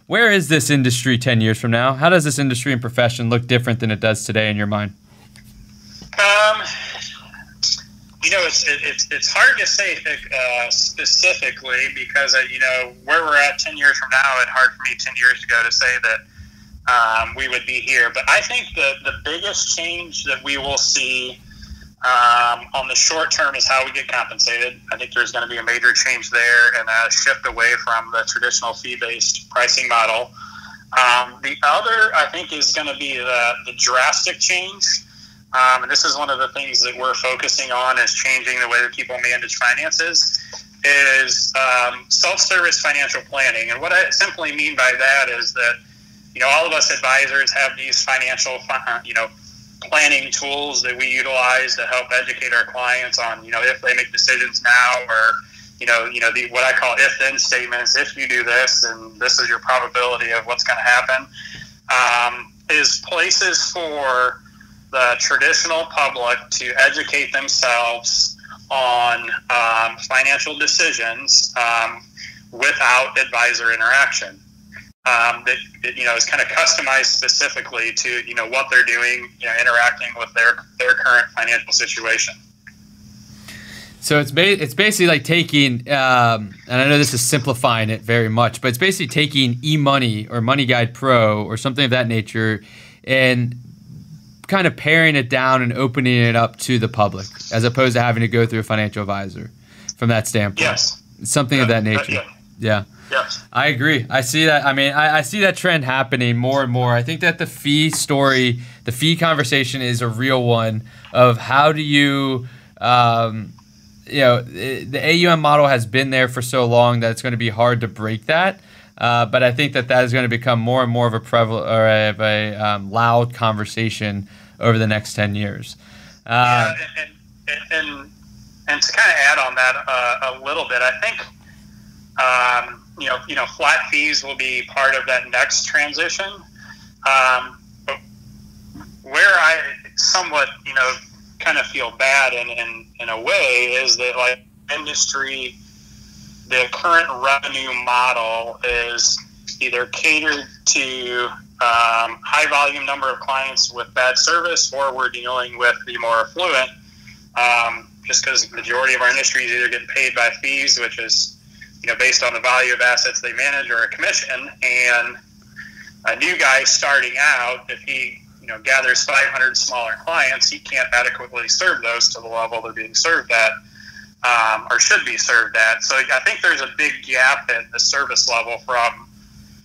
Where is this industry 10 years from now? How does this industry and profession look different than it does today in your mind? It's hard to say specifically because, where we're at 10 years from now, it's hard for me 10 years ago to say that we would be here. But I think the biggest change that we will see on the short term is how we get compensated. I think there's going to be a major change there and a shift away from the traditional fee-based pricing model. The other, I think, is going to be the drastic change. And this is one of the things that we're focusing on is changing the way that people manage finances is self-service financial planning. And what I simply mean by that is that, all of us advisors have these financial, planning tools that we utilize to help educate our clients on, if they make decisions now or, what I call if-then statements. If you do this, and this is your probability of what's going to happen, is places for the traditional public to educate themselves on financial decisions without advisor interaction. That is kind of customized specifically to what they're doing, interacting with their current financial situation. So it's basically like taking, and I know this is simplifying it very much, but it's basically taking eMoney or Money Guide Pro or something of that nature and kind of paring it down and opening it up to the public as opposed to having to go through a financial advisor from that standpoint. Yes. Something of that nature. Yeah. Yes. I agree. I see that. I mean, I see that trend happening more and more. I think that the fee story, the fee conversation is a real one of how do you, the AUM model has been there for so long that it's going to be hard to break that. But I think that is going to become more and more of a loud conversation over the next 10 years. And to kind of add on that a little bit, I think flat fees will be part of that next transition. But where I somewhat kind of feel bad in a way is that like industry. The current revenue model is either catered to high volume number of clients with bad service, or we're dealing with the more affluent, just because the majority of our industry is either getting paid by fees, which is based on the value of assets they manage, or a commission. And a new guy starting out, if he gathers 500 smaller clients, he can't adequately serve those to the level they're being served at. Or should be served at. So I think there's a big gap at the service level from,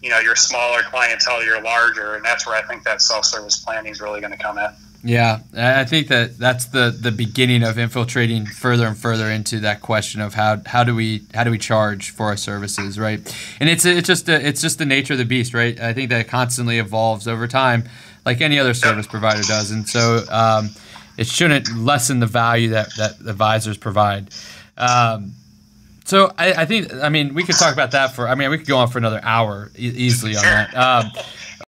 your smaller clientele to your larger, and that's where I think that self-service planning is really going to come in. Yeah, I think that's the beginning of infiltrating further and further into that question of how do we charge for our services, right? And it's just the nature of the beast, right? I think that it constantly evolves over time, like any other service provider does, and so. It shouldn't lessen the value that advisors provide. So I think, we could talk about that we could go on for another hour easily on that.